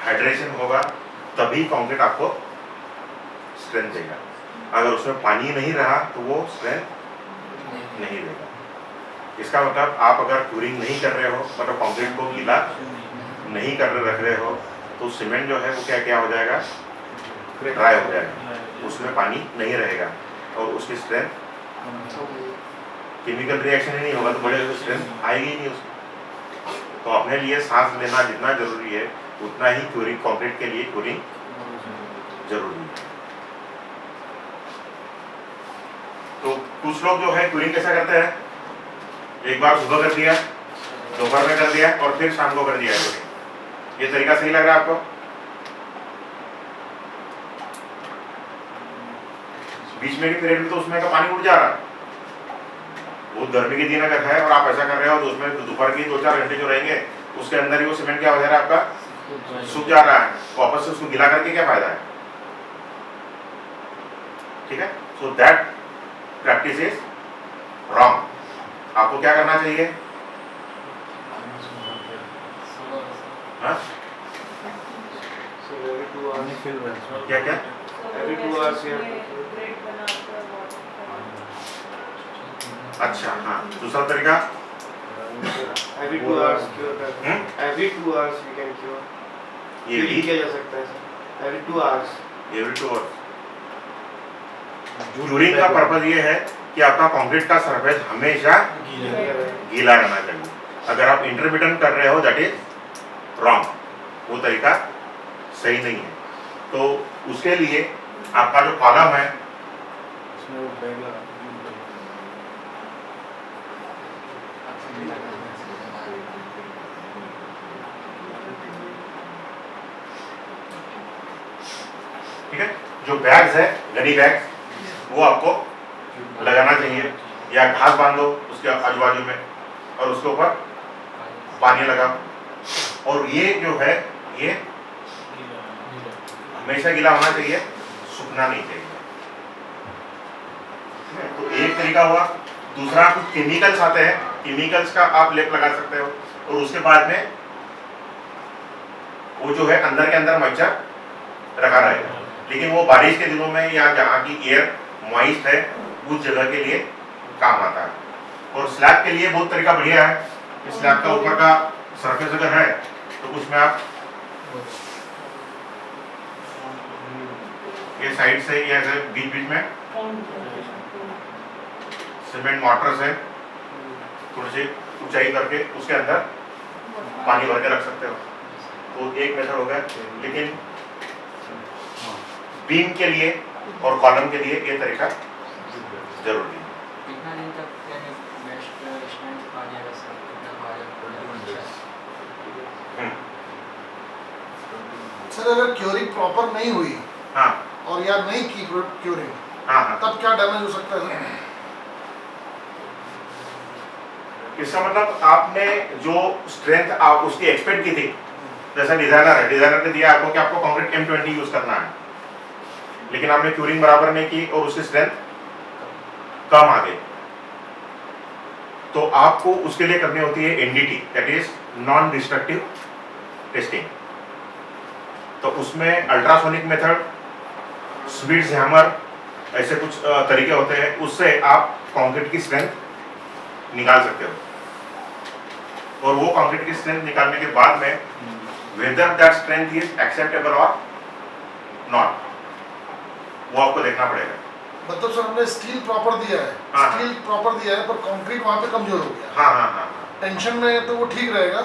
Hydration होगा तभी concrete आपको स्ट्रेंथ देगा। अगर उसमें पानी नहीं रहा तो वो स्ट्रेंथ नहीं देगा। इसका मतलब आप अगर क्यूरिंग नहीं कर रहे हो, मतलब कंक्रीट को गीला नहीं कर रख रहे हो, तो सीमेंट जो है वो क्या क्या हो जाएगा, ड्राई हो जाएगा, उसमें पानी नहीं रहेगा और उसकी स्ट्रेंथ, केमिकल रिएक्शन ही नहीं होगा तो बड़े स्ट्रेंथ आएगी ही नहीं उसमें। तो अपने लिए सांस लेना जितना जरूरी है उतना ही क्यूरिंग, कंक्रीट के लिए क्यूरिंग जरूरी है। तो कुछ लोग जो है क्यूरिंग कैसा करते हैं, एक बार सुबह कर दिया, दोपहर में कर दिया और फिर शाम को कर दिया क्यूरिंग। ये तरीका सही लग रहा है आपको? बीच में के पीरियड में तो उसमें का पानी उड़ जा रहा है, बहुत गर्मी के दिन अगर है और आप ऐसा कर रहे हो तो उसमें दोपहर की 2-4 घंटे जो रहेंगे उसके अंदर ही वो सीमेंट क्या हो जा रहा है, आपका सूख जा रहा है, वापस से उसको गीला करके क्या फायदा है? ठीक है, so that practice is wrong. आपको क्या करना चाहिए? हाँ? क्या क्या? अच्छा, हाँ, दूसरा तरीका every 2 hours cure करते हैं। every 2 hours we can cure, ये भी किया जा सकता है सर, every 2 hours। क्यूरिंग का पर्पज ये है कि आपका कंक्रीट का सरफेस हमेशा गीला रहना चाहिए। अगर आप इंटरमिटेंट कर रहे हो दैट इज रॉन्ग, वो तरीका सही नहीं है। तो उसके लिए आपका जो कॉलम है ठीक है, जो बैग्स है, गनी बैग्स, वो आपको लगाना चाहिए या घास बांध दो उसके आजू बाजू में और उसके ऊपर पानी लगाओ। और ये जो है ये हमेशा गीला होना चाहिए, सूखना नहीं चाहिए। तो एक तरीका हुआ। दूसरा, कुछ केमिकल्स आते हैं, केमिकल्स का आप लेप लगा सकते हो और उसके बाद में वो जो है अंदर के अंदर मच्छर रखा रहेगा, लेकिन वो बारिश के दिनों में या जहाँ की एयर मॉइस्ट है उस जगह के लिए काम आता है। और स्लैब के लिए बहुत तरीका बढ़िया है। स्लैब का ऊपर का सरफेस अगर है तो उसमें आप ये साइड से या बीच बीच में सीमेंट मोटर से थोड़ी सी ऊंचाई करके उसके अंदर पानी भर के रख सकते हो। तो एक मेथड हो गया, लेकिन बीम के लिए और कॉलम के लिए ये तरीका जरूरी है। सर अगर क्यूरिंग प्रॉपर नहीं हुई, हाँ, और या नहीं की क्यूरिंग, हाँ, तब क्या डैमेज हो सकता है? इसका मतलब आपने जो स्ट्रेंथ आप उसकी एक्सपेक्ट की थी, जैसा डिजाइनर है, डिजाइनर ने दिया आपको कि आपको कंक्रीट M20 यूज करना है, लेकिन आपने क्यूरिंग बराबर नहीं की और उसकी स्ट्रेंथ कम आ गई, तो आपको उसके लिए करनी होती है NDT, that is non destructive testing. तो उसमें अल्ट्रासोनिक मेथड, स्वीट्स हैमर, ऐसे कुछ तरीके होते हैं, उससे आप कंक्रीट की स्ट्रेंथ निकाल सकते हो। और वो कंक्रीट की स्ट्रेंथ निकालने के बाद में whether that strength is acceptable और नॉट, वो आपको देखना पड़ेगा। मतलब सर हमने स्टील प्रॉपर दिया है, हाँ, स्टील प्रॉपर दिया है, पर कंक्रीट वहाँ पे कमजोर हो गया। हाँ, हाँ, हाँ, टेंशन में तो वो ठीक रहेगा,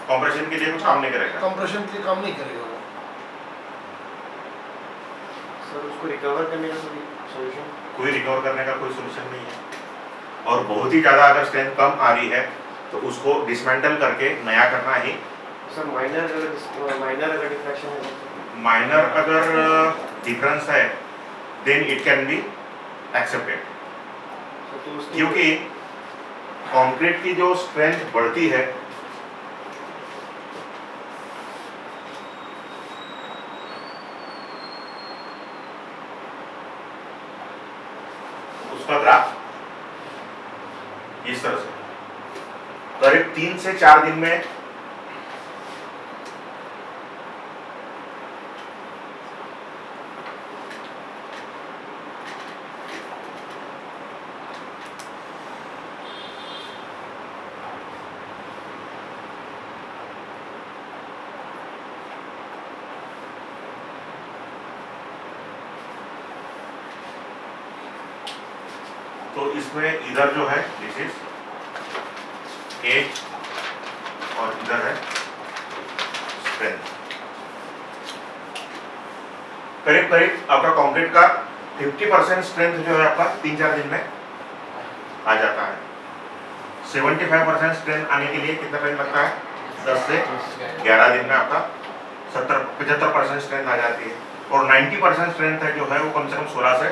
कॉम्प्रेशन के लिए कुछ काम नहीं करेगा, कंप्रेशन के लिए काम नहीं करेगा वो। सर उसको रिकवर करने का कोई सॉल्यूशन? कोई रिकवर करने का कोई सोल्यूशन नहीं है। और बहुत ही ज़्यादा अगर स्ट्रेंथ कम आ रही है तो उसको डिसमेंटल करके नया करना ही। सर माइनर अगर डिफ्रैक्शन है, माइनर अगर डिफरेंस है then it can be accepted, क्योंकि कंक्रीट की जो स्ट्रेंथ बढ़ती है उसका ग्राफ इस तरह से करीब 3 से 4 दिन में तो इसमें इधर जो है दिस इज एज और इधर है स्ट्रेंथ। करीब करीब आपका कंक्रीट का 50% स्ट्रेंथ जो है आपका 3-4 दिन में आ जाता है। 75% स्ट्रेंथ आने के लिए कितना टाइम लगता है? 10 से 11 दिन में आपका 75% स्ट्रेंथ आ जाती है। और 90% स्ट्रेंथ है जो है वो कम से कम 16 से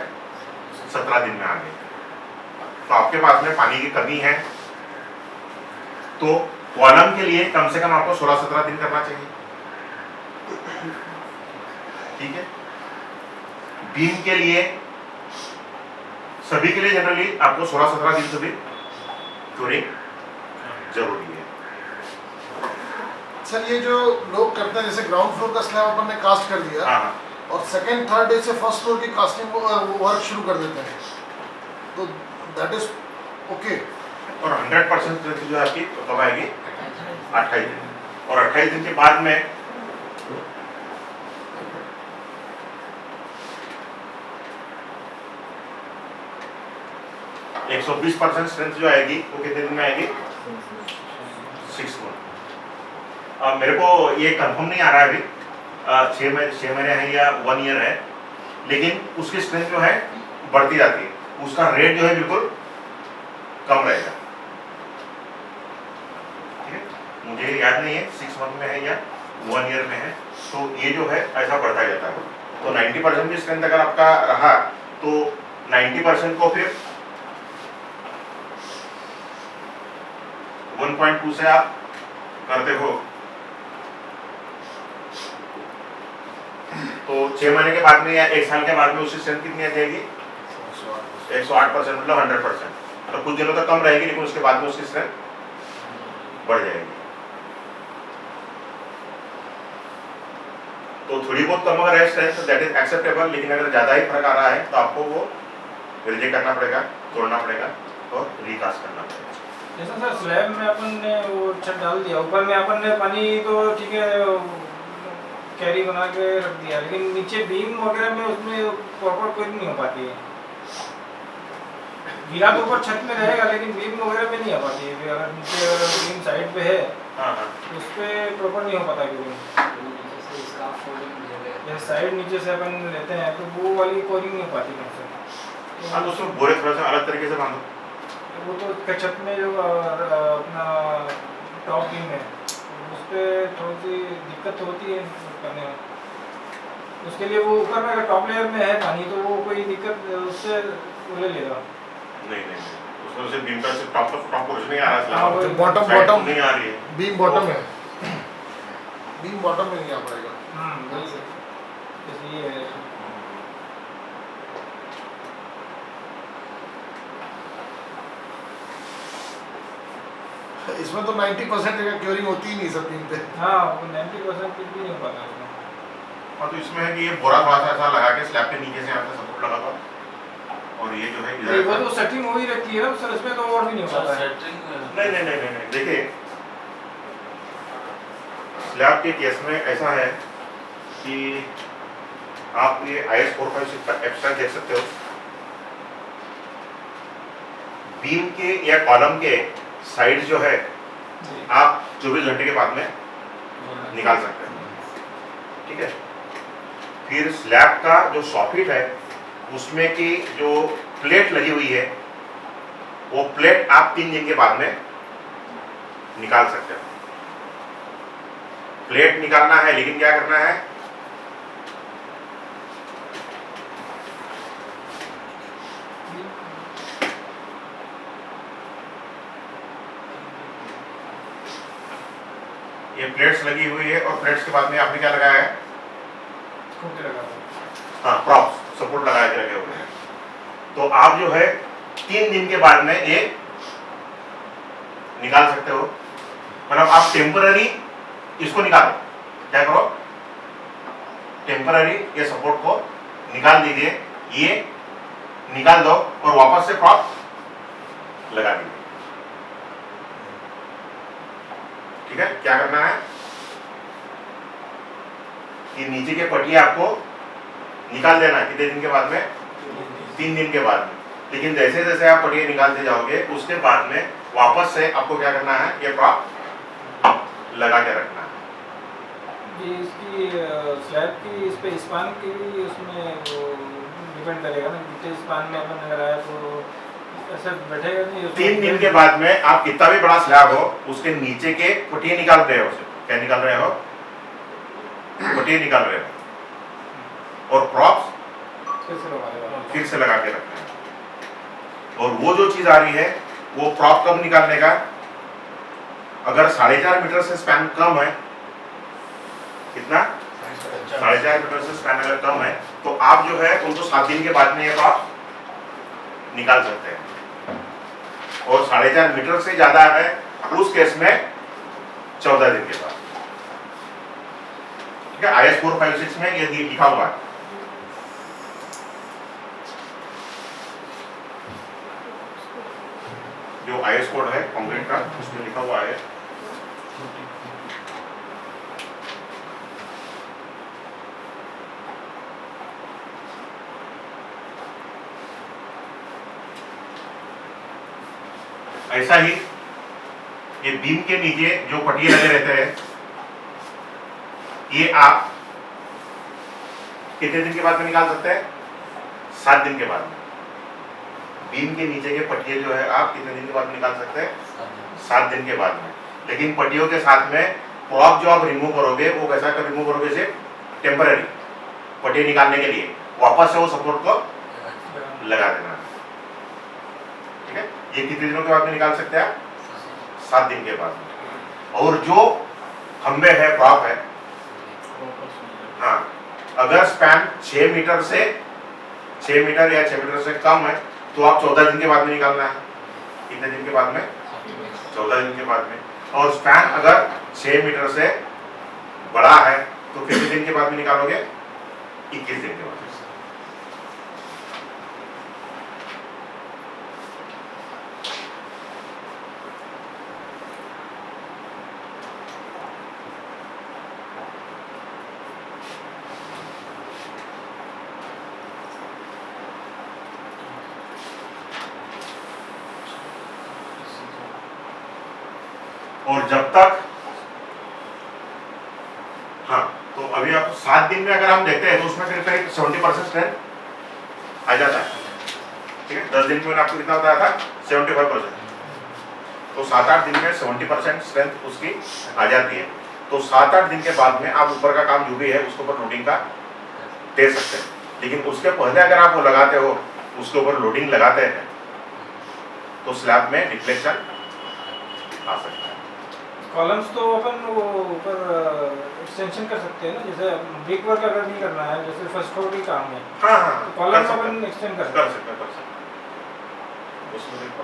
17 दिन में आ गई। तो आपके पास में पानी की कमी है तो कॉलम के लिए कम से कम आपको 16-17 दिन करना चाहिए, ठीक है। बीम के लिए सभी के लिए जनरली आपको 16-17 दिन से भी क्यूरिंग जरूरी है। सर ये जो लोग करते हैं जैसे ग्राउंड फ्लोर का स्लैब अपन ने कास्ट कर दिया हाँ, और सेकंड थर्ड डे से फर्स्ट फ्लोर की कास्टिंग वर्क शुरू कर देते हैं, तो दैट इज ओके। और 100% स्ट्रेंथ जो है आपकी कब आएगी? 28 दिन। और 28 दिन के बाद में एक 120% स्ट्रेंथ जो आएगी वो कितने दिन में आएगी? 6 मंथ। अब मेरे को ये कंफर्म नहीं आ रहा है अभी 6 महीने है या 1 ईयर है, लेकिन उसकी स्ट्रेंथ जो है बढ़ती जाती है, उसका रेट जो है बिल्कुल कम रहेगा, ठीक है। मुझे याद नहीं है 6 मंथ में है या 1 ईयर में है, तो ये जो है ऐसा बढ़ता जाता है। तो 90% की स्ट्रेंथ अगर आपका रहा तो 90% को फिर 1.2 से आप करते हो तो 6 महीने के बाद में या 1 साल के बाद में उसकी स्ट्रेंथ कितनी आ जाएगी? 108%, मतलब 100%। तो कुछ दिनों तक कम रहेगी लेकिन उसके बाद में उसकी स्ट्रेंथ बढ़ जाएगी। तो थोड़ी बहुत कम अगर है स्ट्रेंथ दैट इज एक्सेप्टेबल, लेकिन अगर ज्यादा ही फर्क आ रहा है तो आपको वो रिजेक्ट करना पड़ेगा, तोड़ना पड़ेगा और रिकास्ट करना पड़ेगा। जैसा सर स्लैब में अपन ने वो छत डाल दिया, ऊपर में अपन ने पानी तो ठीक है कैरी बना के रख दिया, लेकिन नीचे बीम वगैरह में उसमें प्रॉपर कोई नहीं हो पाती है। गिरा तो ऊपर छत में रहेगा लेकिन बीम वगैरह में नहीं आ पाती है। अगर नीचे बीम साइड पे है तो उस पर प्रॉपर नहीं हो पाता क्योंकि ये साइड नीचे से अपन लेते हैं तो वो वाली कोरिंग नहीं हो पाती हमसे। हाँ, तो उसमें बोरे थोड़ा सा अलग तरीके से बांधो। वो तो छत में जो अपना टॉप बीम है उस पर थोड़ी सी दिक्कत होती है करने में। उसके लिए वो ऊपर में अगर टॉप लेयर में है पानी तो वो कोई दिक्कत उससे वो ले लेगा। नहीं, उसमें से बीम का सिर्फ टॉप पोर्शन नहीं आ रहा है, हाँ, वो बॉटम साइड बॉटम नहीं आ रही है। बीम बॉटम है, बीम बॉटम में नहीं आ पाएगा। वही है, बस ये है। इसमें तो 90% जगह क्योरिंग होती ही नहीं सब बीम पे। हाँ, वो 90% कुछ भी नहीं हो पाता उसमें। और तो इसमें है कि ये बोरा थोड़ा सा ऐसा लगा के स्लैब के नीचे से यहाँ पे सपोर्ट लगा था और ये जो है नहीं, इधर वो तो सेटिंग हो ही रहती है ना सर, इसमें तो और भी नहीं हो पाता है। नहीं, देखिए स्लैब के केस में ऐसा है कि आप ये IS 456 का एब्स्ट्रैक्ट देख सकते हो। बीम के या कॉलम के साइड जो है आप 24 घंटे के बाद में निकाल सकते हैं, ठीक है। फिर स्लैब का जो सॉकेट है उसमें की जो प्लेट लगी हुई है वो प्लेट आप 3 दिन के बाद में निकाल सकते हो। प्लेट निकालना है लेकिन क्या करना है, ये प्लेट्स लगी हुई है और प्लेट्स के बाद में आपने क्या लगाया है? खूंटे लगा दो। हाँ, प्रॉप्स सपोर्ट लगा के रखे हुए हैं। तो आप जो है 3 दिन के बाद में ये निकाल सकते हो। मतलब आप टेम्पररी इसको निकालो, क्या करो, टेम्पररी ये सपोर्ट को निकाल दीजिए, ये निकाल दो और वापस से प्रॉप लगा दीजिए, ठीक है। क्या करना है कि नीचे के पटिया आपको निकाल देना है कितने दिन के बाद में? 3 दिन के बाद में। लेकिन जैसे जैसे आप पटिया निकालते जाओगे उसके बाद में वापस से आपको क्या करना है, ये प्रॉप लगा के रखना है। ये इसकी स्लैब की इस पे स्पान की भी उसमें वो डिपेंड करेगा ना, जितने स्पान में अपन लगाया तो ऐसे बैठेगा नहीं। 3 दिन के बाद में आप कितना भी बड़ा स्लैब हो उसके नीचे के पटिया निकाल रहे हो, क्या निकाल रहे हो, पटिया निकाल रहे हो और प्रॉप्स फिर से लगा के रखना है। और वो जो चीज आ रही है वो प्रॉप कब निकालने का, अगर 4.5 मीटर से स्पैन कम है, कितना 4.5 मीटर से स्पैन अगर कम है तो आप जो है उनको 7 दिन के बाद में ये प्रॉप निकाल सकते हैं। और 4.5 मीटर से ज्यादा है उस केस में 14 दिन के बाद। ठीक है, IS 456 में ये लिखा हुआ है। जो IS कोड है कंक्रीट का उसमें लिखा हुआ है। ऐसा ही ये बीम के नीचे जो पटिए लगे रहते हैं, ये आप कितने दिन के बाद में निकाल सकते हैं, 7 दिन के बाद में। बीम के नीचे के पटिए जो है आप कितने दिन के बाद में निकाल सकते हैं, 7 दिन के बाद में। लेकिन पटियों के साथ में प्रॉप जो आप रिमूव करोगे वो कैसा कर रिमूव करोगे, सिर्फ टेम्पररी पटिए निकालने के लिए, वापस से वो सपोर्ट को लगा देना। ठीक है, ये कितने दिनों के बाद में निकाल सकते हैं आप, 7 दिन के बाद में। और जो खंबे है प्रॉप है, हाँ, अगर स्पैन 6 मीटर से 6 मीटर या 6 मीटर से कम है तो आप 14 दिन के बाद में निकालना है। कितने दिन के बाद में, 14 दिन के बाद में। और स्पैन अगर 6 मीटर से बड़ा है तो कितने दिन के बाद में निकालोगे, 21 दिन के बाद। और जब तक, हाँ, तो अभी आप 7 दिन में अगर हम देखते हैं तो उसमें करीब 70% स्ट्रेंथ आ जाता है। ठीक है, 10 दिन में आपको कितना बताया था, 75%। तो 7-8 दिन में 70% स्ट्रेंथ उसकी आ जाती है। तो 7-8 दिन के बाद में आप ऊपर का काम जो भी है उसके ऊपर लोडिंग का दे सकते हैं। लेकिन उसके पहले अगर आप वो लगाते हो, उसके ऊपर लोडिंग लगाते हैं तो स्लैब में रिफ्लेक्शन आ सकता है। कॉलम्स तो अपन वो ऊपर एक्सटेंशन कर सकते हैं ना, जैसे ब्रिक वर्क अगर नहीं करना है, जैसे फर्स्ट फ्लोर की काम है, हाँ हाँ, तो कॉलम्स अपन एक्सटेंड कर कर सकते हैं। उसमें देखो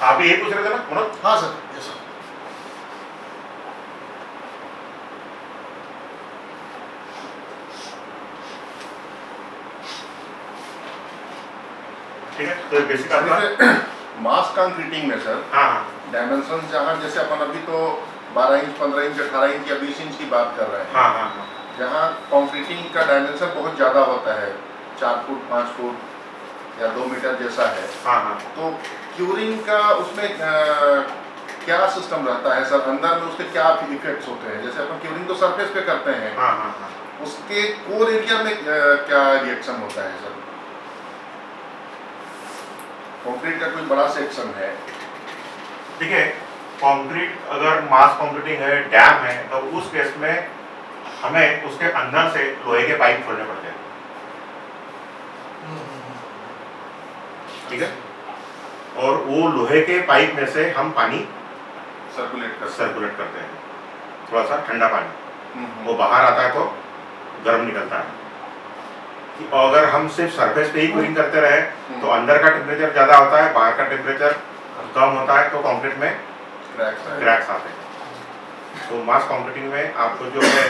आप भी यही पूछ रहे थे ना मनोज? हाँ सर, यस सर। ठीक है, तो बेसिक आपका मास कंक्रीटिंग में सर, हाँ हाँ डायमेंशन जहाँ जैसे अपन अभी तो 12 इंच 15 इंच 18 इंच या 20 इंच की बात कर रहे हैं, हाँ हाँ हाँ, जहाँ कंक्रीटिंग का डायमेंशन बहुत ज़्यादा होता है, 4 फुट 5 फुट या 2 मीटर जैसा है, हाँ हाँ, तो क्यूरिंग का उसमें क्या सिस्टम रहता है सर, अंदर में उसके क्या इफेक्ट्स होते हैं? जैसे अपन क्यूरिंग तो सरफेस पे करते हैं, हाँ हाँ हाँ, उसके कोर एरिया में क्या रिएक्शन होता है सर? कंक्रीट का कोई बड़ा सेक्शन है, ठीक है, कंक्रीट अगर मास कंक्रीटिंग है, डैम है, तो उस केस में हमें उसके अंदर से लोहे के पाइप खोलने पड़ते हैं। ठीक है, और वो लोहे के पाइप में से हम पानी सर्कुलेट करते हैं, थोड़ा सा ठंडा पानी, वो बाहर आता है तो गर्म निकलता है। कि अगर हम सिर्फ सरफेस पे ही कूलिंग करते रहे तो अंदर का टेम्परेचर ज़्यादा होता है, बाहर का टेम्परेचर कम होता है, तो कंक्रीट में क्रैक्स आते हैं। तो मास कंक्रीटिंग में आपको जो है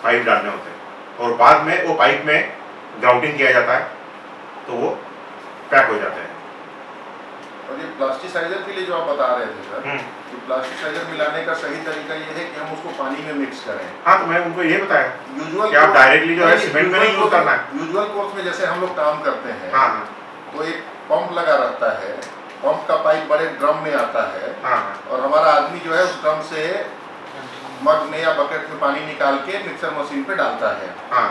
पाइप डालने होते हैं और बाद में वो पाइप में ग्राउंडिंग किया जाता है तो वो पैक हो जाते हैं। और ये प्लास्टिसाइजर के लिए जो आप बता रहे थे सर, तो प्लास्टिसाइजर मिलाने का सही तरीका ये है कि हम उसको पानी में मिक्स करें। हाँ, तो मैं उनको ये बताया यूजुअल कि आप डायरेक्टली जो है सीमेंट में नहीं यूज करना है। यूजुअल कोर्स में जैसे हम लोग काम करते हैं, हाँ हाँ तो एक पंप लगा रहता है, पंप का पाइप बड़े ड्रम में आता है, हाँ और हमारा आदमी जो है उस ड्रम से मग में या बकेट में पानी निकाल के मिक्सर मशीन पे डालता है। हाँ।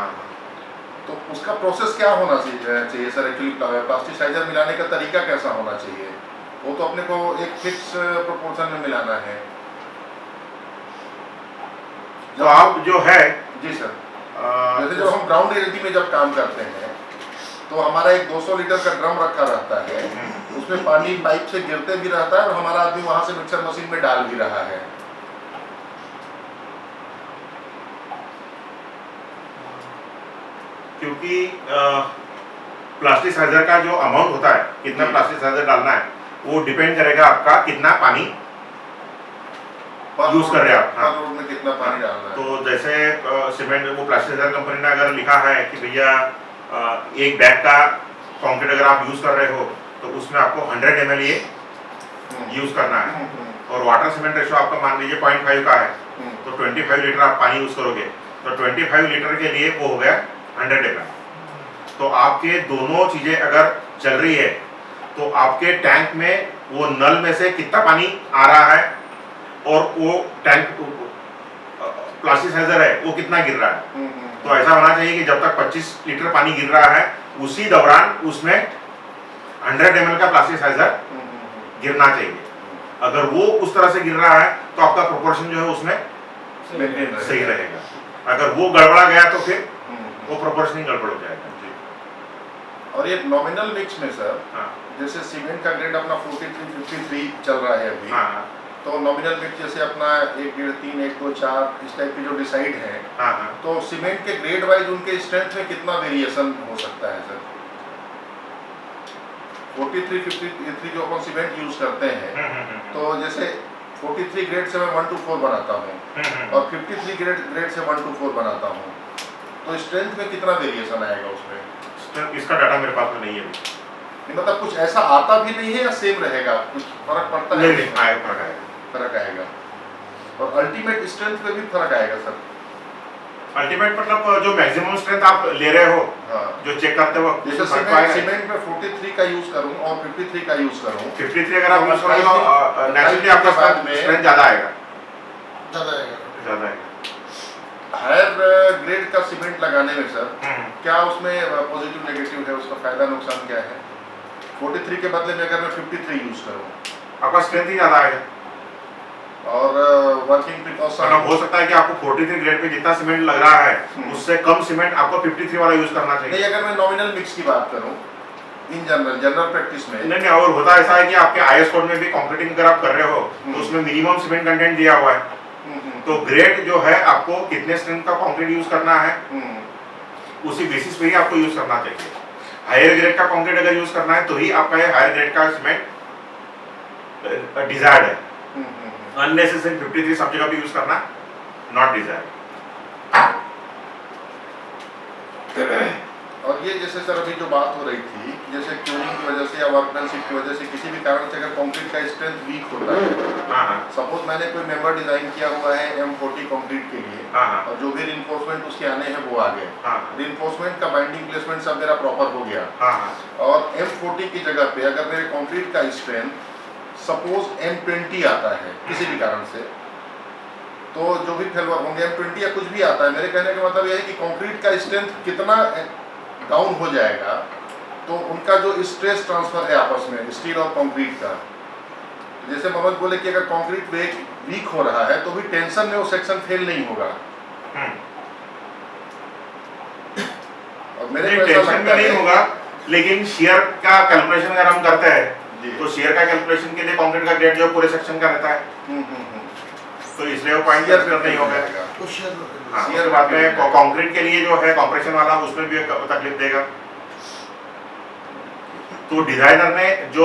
तो उसका प्रोसेस क्या होना चाहिए सर? एक्चुअली प्लास्टिसाइजर मिलाने का तरीका कैसा होना चाहिए? वो तो अपने को एक फिक्स प्रोपोर्शन में मिलाना है। तो आप जो है जी सर, जैसे जब हम ग्राउंड रियलिटी में जब काम करते हैं तो हमारा एक 200 लीटर का ड्रम रखा रहता है, उसमें पानी पाइप से गिरते भी रहता है और हमारा आदमी वहां से मिक्सर मशीन में डाल भी रहा है। क्योंकि प्लास्टिसाइजर का जो अमाउंट होता है, कितना प्लास्टिसाइजर डालना है, वो डिपेंड करेगा आपका कितना पानी यूज कर रहे हैं आप। हाँ। रोड में कितना पानी डालना है। तो जैसे सीमेंट वो प्लास्टिसाइजर कंपनी ने अगर लिखा है कि भैया एक बैग का कंक्रीट अगर आप यूज कर रहे हो तो उसमें आपको 100 ml ये यूज करना है, और वाटर सीमेंट रेशो आपका मान लीजिए 0.5 का है, तो 25 लीटर आप पानी यूज करोगे, तो 25 लीटर के लिए वो हो गया 100 ml। तो आपके दोनों चीजें अगर चल रही है तो आपके टैंक में वो नल में से कितना पानी आ रहा है और वो टैंक प्लास्टिसाइजर है वो कितना गिर रहा है। तो ऐसा होना चाहिए कि जब तक 25 लीटर पानी गिर रहा है उसी दौरान उसमें 100 ml का प्लास्टिसाइजर गिरना चाहिए। अगर वो उस तरह से गिर रहा है तो आपका प्रोपोर्शन जो है उसमें सही रहेगा। अगर वो गड़बड़ा गया तो फिर वो प्रोपोर्शन गड़बड़ हो जाएगा। और ये नॉमिनल मिक्स में सर, हाँ जैसे सीमेंट का ग्रेड अपना 4353 चल रहा है अभी, हाँ तो नॉमिनल मिक्स जैसे अपना 1 1.5 3 1 2 4 इस टाइप के जो डिसाइड है, हाँ हाँ। तो सीमेंट के ग्रेड वाइज उनके स्ट्रेंथ में कितना वेरिएशन हो सकता है सर? 4353 जो अपन सीमेंट यूज करते हैं, तो जैसे 43 ग्रेड से मैं 1 to 4 बनाता हूँ और 53 ग्रेड से 1 to 4 बनाता हूँ, तो स्ट्रेंथ में कितना वेरिएशन आएगा उसमें? इसका डाटा मेरे पास में नहीं है। नहीं, मतलब कुछ ऐसा आता भी नहीं है या सेम रहेगा? कुछ फर्क पड़ता है? नहीं आएगा, फर्क आएगा। और अल्टीमेट स्ट्रेंथ में भी फर्क आएगा सर? अल्टीमेट मतलब जो मैक्सिमम स्ट्रेंथ आप ले रहे हो, हाँ, जो चेक करते हो, जैसे सीमेंट में 43 का यूज करूं और 53 का यूज करूं, 53 अगर आप यूज करोगे तो नेचुरली आपका स्ट्रेंथ ज्यादा आएगा। हायर ग्रेड का सीमेंट लगाने में सर क्या उसमें पॉजिटिव नेगेटिव है, उसका फायदा नुकसान क्या है? 43 के बदले में अगर मैं 53 यूज करूं, आपका स्ट्रेंथ ही ज्यादा आएगा। और वर्किंग प्रिकॉशन मतलब हो सकता है कि आपको 43 ग्रेड पे जितना सीमेंट लग रहा है उससे कम सीमेंट आपको 53 वाला यूज करना चाहिए। नहीं, अगर मैं नॉमिनल मिक्स की बात करूं इन जनरल प्रैक्टिस में नहीं, और होता ऐसा है कि आपके आईएस कोड में भी कंक्रीटिंग अगर आप कर रहे हो तो उसमें मिनिमम सीमेंट कंटेंट दिया हुआ है। तो ग्रेड जो है आपको कितने स्ट्रेंथ का कंक्रीट यूज करना है उसी बेसिस पे ही आपको यूज करना चाहिए। हायर ग्रेड का कंक्रीट अगर यूज करना है तो ही आपका ये हायर ग्रेड का सीमेंट डिजायर्ड है। अननेसेसरी 53 सब जगह पे यूज करना नॉट डिजायर्ड। और ये जैसे सर अभी जो बात हो रही थी, जैसे क्यूरिंग की वजह से या वर्कमैनशिप की वजह से किसी भी कारण से अगर कंक्रीट का स्ट्रेंथ वीक होता है, सपोज मैंने कोई मेंबर डिजाइन किया हुआ है M40 कंक्रीट के लिए, और जो भी रिइंफोर्समेंट उसके आने हैं वो आ गए, रिइंफोर्समेंट का बाइंडिंग प्लेसमेंट सब मेरा प्रॉपर हो गया, और M40 की जगह पे अगर मेरे कंक्रीट का स्ट्रेंथ सपोज M20 आता है किसी भी कारण से, तो जो भी फेलवर होंगे M20 या कुछ भी आता है, मेरे कहने का मतलब यह है कि कंक्रीट का स्ट्रेंथ कितना डाउन हो जाएगा, तो उनका जो स्ट्रेस ट्रांसफर है आपस में स्टील और कंक्रीट का, जैसे मनोज बोले कि अगर कंक्रीट वीक हो रहा है तो भी टेंशन में वो सेक्शन फेल नहीं होगा। और मेरे को ऐसा टेंशन में लगता नहीं है होगा, लेकिन शियर का कैलकुलेशन अगर हम करते हैं तो शियर का कैलकुलेशन के लिए कंक्रीट का ग्रेड जो पूरे सेक्शन का रहता है, तो इसलिए वो पॉइंट नहीं होगा। हाँ, उसके बाद में कंक्रीट के लिए जो है कंप्रेशन वाला उसमें भी तकलीफ देगा। तो डिजाइनर ने जो